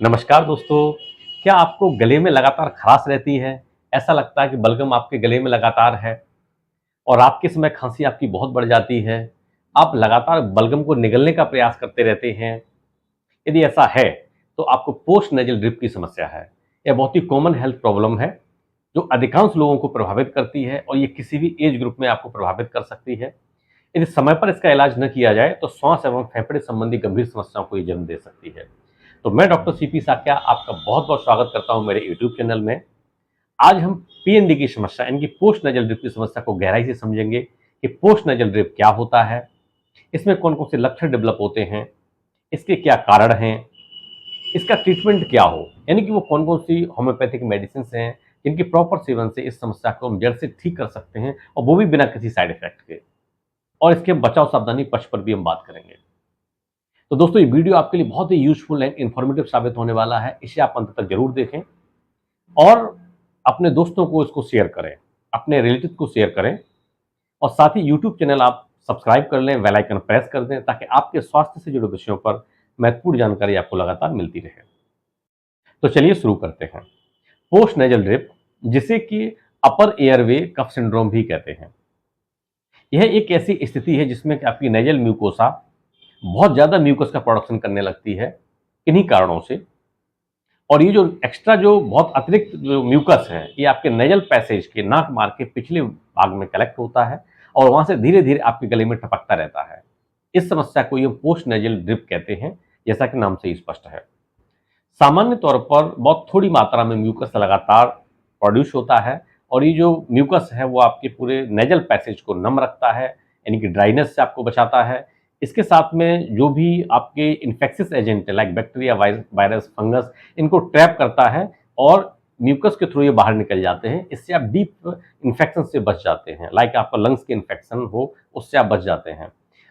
नमस्कार दोस्तों। क्या आपको गले में लगातार खराश रहती है? ऐसा लगता है कि बलगम आपके गले में लगातार है और आपके समय खांसी आपकी बहुत बढ़ जाती है। आप लगातार बलगम को निगलने का प्रयास करते रहते हैं। यदि ऐसा है तो आपको पोस्ट नेजल ड्रिप की समस्या है। यह बहुत ही कॉमन हेल्थ प्रॉब्लम है जो अधिकांश लोगों को प्रभावित करती है और ये किसी भी एज ग्रुप में आपको प्रभावित कर सकती है। यदि समय पर इसका इलाज न किया जाए तो श्वास एवं फेफड़े संबंधी गंभीर समस्याओं को ये जन्म दे सकती है। तो मैं डॉक्टर सीपी साक्या आपका बहुत बहुत स्वागत करता हूं मेरे यूट्यूब चैनल में। आज हम पीएनडी की समस्या यानी कि पोस्ट नजल ड्रिप की समस्या को गहराई से समझेंगे कि पोस्ट नजल ड्रिप क्या होता है, इसमें कौन कौन से लक्षण डेवलप होते हैं, इसके क्या कारण हैं, इसका ट्रीटमेंट क्या हो, यानी कि वो कौन कौन सी होम्योपैथिक मेडिसिन हैं जिनकी प्रॉपर सेवन से इस समस्या को हम जड़ से ठीक कर सकते हैं और वो भी बिना किसी साइड इफेक्ट के। और इसके बचाव सावधानी पक्ष पर भी हम बात करेंगे। तो दोस्तों ये वीडियो आपके लिए बहुत ही यूजफुल एंड इन्फॉर्मेटिव साबित होने वाला है, इसे आप अंत तक जरूर देखें और अपने दोस्तों को इसको शेयर करें, अपने रिलेटिव को शेयर करें और साथ ही यूट्यूब चैनल आप सब्सक्राइब कर लें, बेल आइकन प्रेस कर दें ताकि आपके स्वास्थ्य से जुड़े विषयों पर महत्वपूर्ण जानकारी आपको लगातार मिलती रहे। तो चलिए शुरू करते हैं। पोस्ट नेजल ड्रिप, जिसे कि अपर एयरवे कफ सिंड्रोम भी कहते हैं, यह एक ऐसी स्थिति है जिसमें कि आपकी नेजल म्यूकोसा बहुत ज्यादा म्यूकस का प्रोडक्शन करने लगती है किन्हीं कारणों से। और ये जो एक्स्ट्रा जो बहुत अतिरिक्त जो म्यूकस है ये आपके नेजल पैसेज के नाक मार्ग के पिछले भाग में कलेक्ट होता है और वहां से धीरे धीरे आपके गले में टपकता रहता है। इस समस्या को ये पोस्ट नेजल ड्रिप कहते हैं, जैसा कि नाम से ही स्पष्ट है। सामान्य तौर पर बहुत थोड़ी मात्रा में म्यूकस लगातार प्रोड्यूस होता है और ये जो म्यूकस है वो आपके पूरे नेजल पैसेज को नम रखता है, यानी कि ड्राइनेस से आपको बचाता है। इसके साथ में जो भी आपके इन्फेक्शियस एजेंट है लाइक बैक्टीरिया, वायरस, फंगस, इनको ट्रैप करता है और म्यूकस के थ्रू ये बाहर निकल जाते हैं। इससे आप डीप इन्फेक्शन से बच जाते हैं, लाइक आपका लंग्स के इन्फेक्शन हो उससे आप बच जाते हैं।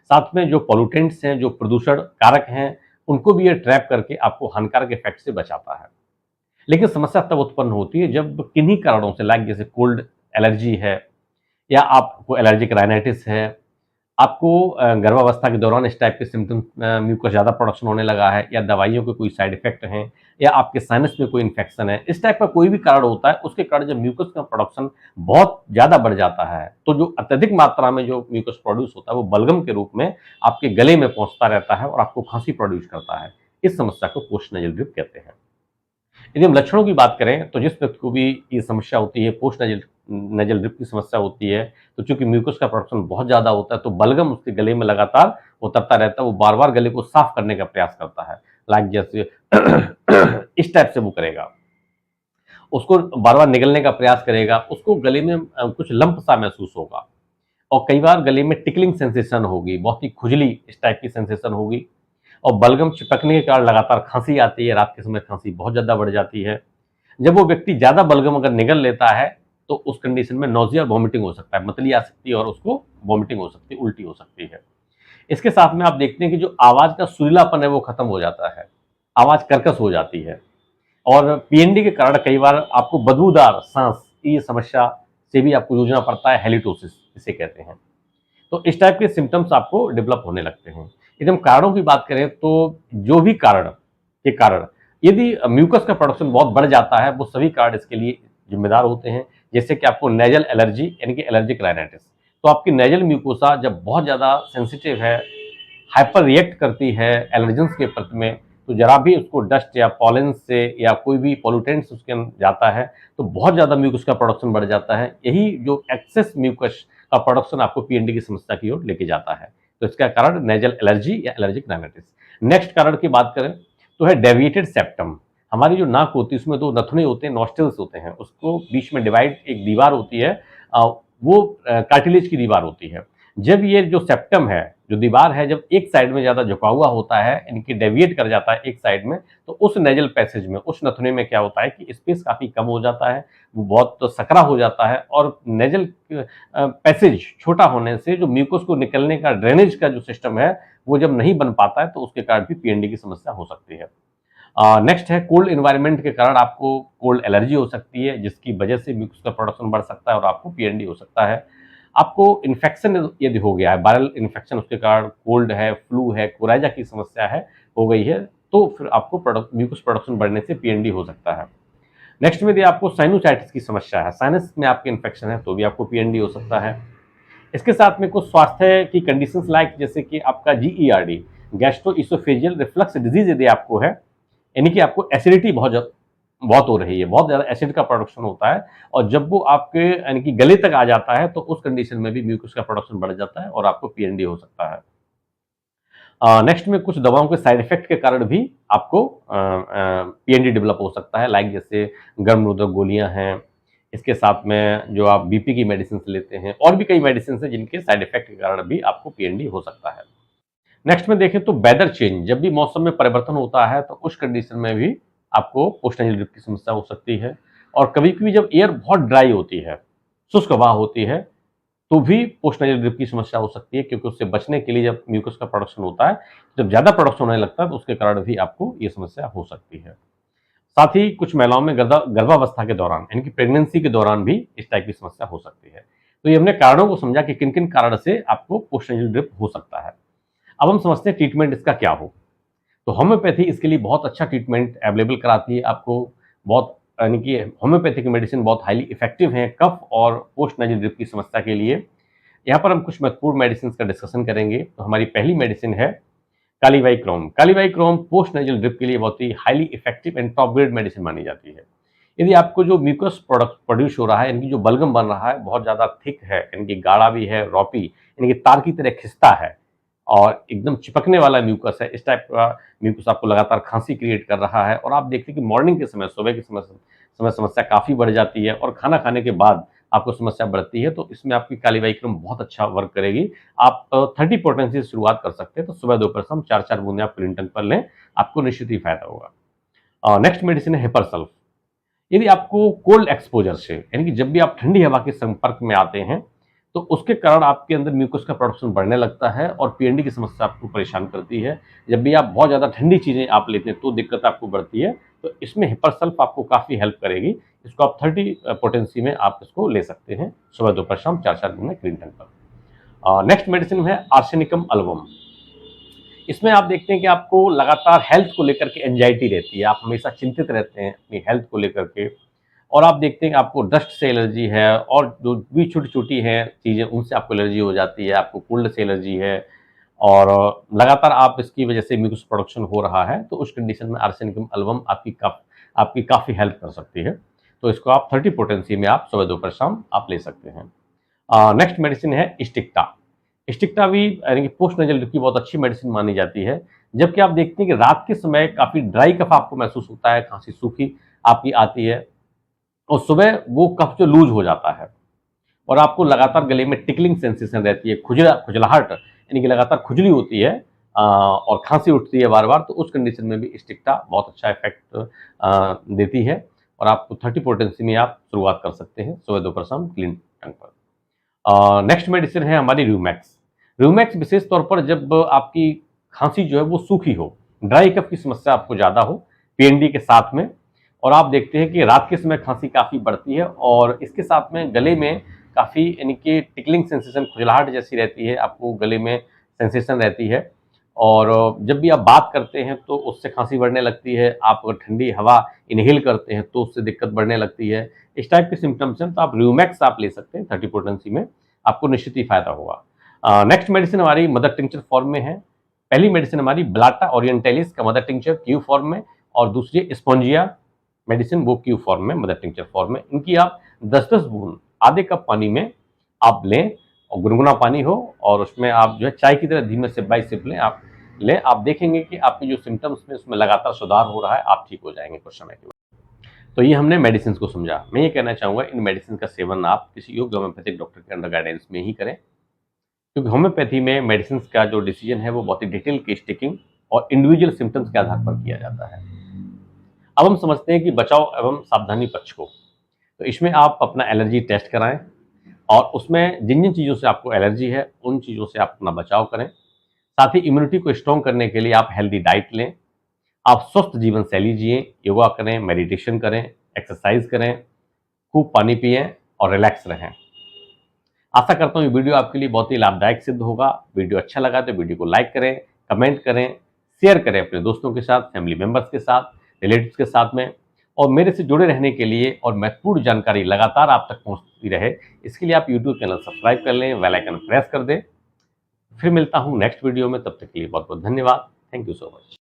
साथ में जो पॉल्यूटेंट्स हैं, जो प्रदूषण कारक हैं, उनको भी ये ट्रैप करके आपको हानिकारक इफेक्ट से बचाता है। लेकिन समस्या तब उत्पन्न होती है जब किन्हीं कारणों से, लाइक जैसे कोल्ड एलर्जी है या आपको एलर्जिक राइनाइटिस है, आपको गर्भावस्था के दौरान इस टाइप के सिम्टम्स, म्यूकस ज़्यादा प्रोडक्शन होने लगा है, या दवाइयों के कोई साइड इफेक्ट हैं, या आपके साइनस में कोई इन्फेक्शन है, इस टाइप का कोई भी कारण होता है, उसके कारण जब म्यूकस का प्रोडक्शन बहुत ज़्यादा बढ़ जाता है तो जो अत्यधिक मात्रा में जो म्यूकस प्रोड्यूस होता है वो बलगम के रूप में आपके गले में पहुंचता रहता है और आपको खांसी प्रोड्यूस करता है। इस समस्या को पोस्ट नेजल ड्रिप कहते हैं। यदि हम लक्षणों की बात करें तो जिस व्यक्ति को भी ये समस्या होती है, पोस्ट नेजल नेजल ड्रिप की समस्या होती है, तो चूंकि म्यूकस का प्रोडक्शन बहुत ज्यादा होता है तो बलगम उसके गले में लगातार उतरता रहता है। वो बार बार गले को साफ करने का प्रयास करता है, लाइक जैसे इस टाइप से वो करेगा, उसको बार बार निगलने का प्रयास करेगा, उसको गले में कुछ लंप सा महसूस होगा और कई बार गले में टिकलिंग सेंसेशन होगी, बहुत ही खुजली इस टाइप की सेंसेशन होगी और बलगम चिपकने के कारण लगातार खांसी आती है। रात के समय खांसी बहुत ज्यादा बढ़ जाती है। जब वो व्यक्ति ज्यादा बलगम अगर निगल लेता है तो उस कंडीशन में नोजिया, वॉमिटिंग हो सकता है, मतली आ सकती है और उसको वॉमिटिंग हो सकती है, उल्टी हो सकती है। इसके साथ में आप देखते हैं कि जो आवाज का सुरीलापन है वो खत्म हो जाता है, आवाज कर्कश हो जाती है और पीएनडी के कारण कई बार आपको बदबूदार सांस की समस्या से भी आपको जूझना पड़ता है, हेलिटोसिस इसे कहते हैं। तो इस टाइप के सिम्टम्स आपको डेवलप होने लगते हैं। यदि हम कारणों की बात करें तो जो भी कारण के कारण यदि म्यूकस का प्रोडक्शन बहुत बढ़ जाता है वो सभी कारण इसके लिए जिम्मेदार होते हैं। जैसे कि आपको नेजल एलर्जी यानी कि एलर्जिक राइनाइटिस, तो आपकी नेजल म्यूकोसा जब बहुत ज़्यादा सेंसिटिव है, हाइपर रिएक्ट करती है एलर्जेंस के प्रति में, तो जरा भी उसको डस्ट या पॉलन से या कोई भी पॉल्यूटेंट्स उसके अंदर जाता है तो बहुत ज़्यादा म्यूकस का प्रोडक्शन बढ़ जाता है। यही जो एक्सेस म्यूकस का प्रोडक्शन आपको पीएनडी की समस्या की ओर लेके जाता है। तो इसका कारण नेजल एलर्जी या एलर्जिक राइनाइटिस। नेक्स्ट कारण की बात करें तो है डेविएटेड सेप्टम। हमारी जो नाक होती है उसमें दो नथुने होते हैं, नॉस्ट्रल्स होते हैं, उसको बीच में डिवाइड एक दीवार होती है, वो कार्टिलेज की दीवार होती है। जब ये जो सेप्टम है, जो दीवार है, जब एक साइड में ज्यादा झुका हुआ होता है, इनकी डेविएट कर जाता है एक साइड में, तो उस नेजल पैसेज में, उस नथुने में क्या होता है कि स्पेस काफी कम हो जाता है, वो बहुत तो सकरा हो जाता है और नेजल पैसेज छोटा होने से जो म्यूकस को निकलने का ड्रेनेज का जो सिस्टम है वो जब नहीं बन पाता है तो उसके कारण भी पीएनडी की समस्या हो सकती है। नेक्स्ट है कोल्ड इन्वायरमेंट के कारण आपको कोल्ड एलर्जी हो सकती है, जिसकी वजह से म्यूकस का प्रोडक्शन बढ़ सकता है और आपको पीएनडी हो सकता है। आपको इन्फेक्शन यदि हो गया है, वायरल इन्फेक्शन, उसके कारण कोल्ड है, फ्लू है, कोराइजा की समस्या है, हो गई है, तो फिर आपको म्यूकस प्रोडक्शन बढ़ने से पीएनडी हो सकता है। नेक्स्ट में यदि आपको साइनोसाइटिस की समस्या है, साइनस में आपके इन्फेक्शन है, तो भी आपको पीएनडी हो सकता है। इसके साथ में कुछ स्वास्थ्य की कंडीशंस लाइक जैसे कि आपका GERD, gastro oesophageal reflux disease यदि आपको है, यानी कि आपको एसिडिटी बहुत हो रही है, बहुत ज़्यादा एसिड का प्रोडक्शन होता है, और जब वो आपके यानी कि गले तक आ जाता है तो उस कंडीशन में भी म्यूकस का प्रोडक्शन बढ़ जाता है और आपको पीएनडी हो सकता है। नेक्स्ट में कुछ दवाओं के साइड इफेक्ट के कारण भी आपको पीएनडी डेवलप हो सकता है, लाइक जैसे गर्म निरोधक गोलियां हैं, इसके साथ में जो आप बीपी की मेडिसिन लेते हैं, और भी कई मेडिसिन हैं जिनके साइड इफेक्ट के कारण भी आपको पीएनडी हो सकता है। नेक्स्ट में देखें तो वेदर चेंज, जब भी मौसम में परिवर्तन होता है तो उस कंडीशन में भी आपको पोस्ट नेजल ड्रिप की समस्या हो सकती है। और कभी कभी जब एयर बहुत ड्राई होती है, शुष्क हवा होती है, तो भी पोस्ट नेजल ड्रिप की समस्या हो सकती है, क्योंकि उससे बचने के लिए जब म्यूकस का प्रोडक्शन होता है, जब ज़्यादा प्रोडक्शन होने लगता है तो उसके कारण भी आपको ये समस्या हो सकती है। साथ ही कुछ महिलाओं में गर्भावस्था के दौरान यानी कि प्रेगनेंसी के दौरान भी इस टाइप की समस्या हो सकती है। तो ये हमने कारणों को समझा कि किन किन कारण से आपको पोस्ट नेजल ड्रिप हो सकता है। अब हम समझते हैं ट्रीटमेंट इसका क्या हो। तो होम्योपैथी इसके लिए बहुत अच्छा ट्रीटमेंट अवेलेबल कराती है आपको। बहुत यानी कि होम्योपैथिक मेडिसिन बहुत हाईली इफेक्टिव है कफ और पोस्ट नेजल ड्रिप की समस्या के लिए। यहाँ पर हम कुछ महत्वपूर्ण मेडिसिन का डिस्कशन करेंगे। तो हमारी पहली मेडिसिन है kali bichrome. Kali bichrome post nasal drip के लिए बहुत ही highly effective and top grade medicine मानी जाती है। यदि आपको जो म्यूकस प्रोडक्ट प्रोड्यूस हो रहा है, यानी कि जो बलगम बन रहा है बहुत ज़्यादा थिक है, यानी कि गाढ़ा भी है, रॉपी यानी कि तार की तरह खिंचता है और एकदम चिपकने वाला म्यूकस है, इस टाइप का म्यूकस आपको लगातार खांसी क्रिएट कर रहा है, और आप देखते हैं कि मॉर्निंग के समय, सुबह के समय समस्या काफ़ी बढ़ जाती है, और खाना खाने के बाद आपको समस्या बढ़ती है, तो इसमें आपकी कालीवाईक्रोम बहुत अच्छा वर्क करेगी। आप 30 पोटेंसी से शुरुआत कर सकते हैं, तो सुबह दोपहर शाम 4-4 बूंदें आप क्लीन टंग पर लें, आपको निश्चित ही फायदा होगा। नेक्स्ट मेडिसिन है हिपरसल्फ। यदि आपको कोल्ड एक्सपोजर से, यानी कि जब भी आप ठंडी हवा के संपर्क में आते हैं, तो उसके कारण आपके अंदर म्यूकस का प्रोडक्शन बढ़ने लगता है और पीएनडी की समस्या आपको परेशान करती है। जब भी आप बहुत ज़्यादा ठंडी चीज़ें आप लेते हैं तो दिक्कत आपको बढ़ती है। तो इसमें हिपरसल्फ आपको काफ़ी हेल्प करेगी। इसको आप 30 पोटेंसी में आप इसको ले सकते हैं, सुबह दोपहर शाम 4-4 दिन में क्लीन टंग पर। नेक्स्ट मेडिसिन है आर्सेनिकम अल्बम। इसमें आप देखते हैं कि आपको लगातार हेल्थ को लेकर के एंजाइटी रहती है, आप हमेशा चिंतित रहते हैं अपनी हेल्थ को लेकर के, और आप देखते हैं कि आपको डस्ट से एलर्जी है, और जो भी छोटी-छोटी हैं चीज़ें उनसे आपको एलर्जी हो जाती है, आपको कोल्ड से एलर्जी है, और लगातार आप इसकी वजह से म्यूकस प्रोडक्शन हो रहा है, तो उस कंडीशन में आर्सेनिकम अल्बम आपकी काफ़ी हेल्प कर सकती है। तो इसको आप 30 पोटेंसी में आप सुबह दोपहर शाम आप ले सकते हैं। नेक्स्ट मेडिसिन है स्टिक्टा। स्टिक्टा भी यानी कि पोस्ट नेजल ड्रिप की बहुत अच्छी मेडिसिन मानी जाती है। जबकि आप देखते हैं कि रात के समय काफ़ी ड्राई कफ आपको महसूस होता है, खाँसी सूखी आपकी आती है, और सुबह वो कफ जो लूज हो जाता है, और आपको लगातार गले में टिकलिंग सेंसेशन रहती है, खुजलाहट यानी कि लगातार खुजली होती है, और खांसी उठती है बार बार, तो उस कंडीशन में भी स्टिक्टा बहुत अच्छा इफेक्ट देती है, और आपको 30 पोटेंसी में आप शुरुआत कर सकते हैं सुबह दोपहर शाम क्लीन टंग पर। नेक्स्ट मेडिसिन है हमारी रूमैक्स। रूमैक्स विशेष तौर पर जब आपकी खांसी जो है वो सूखी हो, ड्राई कफ की समस्या आपको ज़्यादा हो पीएनडी के साथ में, और आप देखते हैं कि रात के समय खांसी काफ़ी बढ़ती है, और इसके साथ में गले में काफ़ी यानी कि टिकलिंग सेंसेशन, खुजलाहट जैसी रहती है, आपको गले में सेंसेशन रहती है, और जब भी आप बात करते हैं तो उससे खांसी बढ़ने लगती है, आप अगर ठंडी हवा इनहेल करते हैं तो उससे दिक्कत बढ़ने लगती है। इस टाइप के सिम्टम्स हैं, तो आप रूमैक्स आप ले सकते हैं 30 पोटेंसी में, आपको निश्चित ही फायदा होगा। नेक्स्ट मेडिसिन हमारी मदर टिंचर फॉर्म में है। पहली मेडिसिन हमारी ब्लाटा ओरिएंटैलिस का मदर टिंचर क्यू फॉर्म में, और दूसरी स्पोंजिया मेडिसिन वो क्यू फॉर्म में, मदर टिंचर फॉर्म में। इनकी आप 10-10 बूंद आधे कप पानी में आप लें, और गुनगुना पानी हो, और उसमें आप जो है चाय की तरह धीमे सिप बाय सिप लें। आप देखेंगे कि आपके जो सिम्टम्स में उसमें लगातार सुधार हो रहा है, आप ठीक हो जाएंगे कुछ समय के बाद। तो ये हमने मेडिसिन को समझा। मैं ये कहना चाहूँगा इन मेडिसिन का सेवन आप किसी योग्य होम्योपैथिक डॉक्टर के अंडर गाइडेंस में ही करें, क्योंकि होम्योपैथी में मेडिसिन का जो डिसीजन है वो बहुत ही डिटेल केस टेकिंग और इंडिविजुअल सिम्टम्स के आधार पर किया जाता है। अब हम समझते हैं कि बचाव एवं सावधानी पक्ष को। तो इसमें आप अपना एलर्जी टेस्ट कराएं, और उसमें जिन जिन चीज़ों से आपको एलर्जी है उन चीज़ों से आप अपना बचाव करें। साथ ही इम्यूनिटी को स्ट्रॉन्ग करने के लिए आप हेल्दी डाइट लें, आप स्वस्थ जीवन शैली जिएं, योगा करें, मेडिटेशन करें, एक्सरसाइज करें, खूब पानी पिएं और रिलैक्स रहें। आशा करता हूँ ये वीडियो आपके लिए बहुत ही लाभदायक सिद्ध होगा। वीडियो अच्छा लगा तो वीडियो को लाइक करें, कमेंट करें, शेयर करें अपने दोस्तों के साथ, फैमिली मेंबर्स के साथ, रिलेटिव्स के साथ में। और मेरे से जुड़े रहने के लिए और महत्वपूर्ण जानकारी लगातार आप तक पहुंचती रहे, इसके लिए आप यूट्यूब चैनल सब्सक्राइब कर लें, बेल आइकन प्रेस कर दें। फिर मिलता हूं नेक्स्ट वीडियो में, तब तक के लिए बहुत बहुत धन्यवाद। Thank you so much.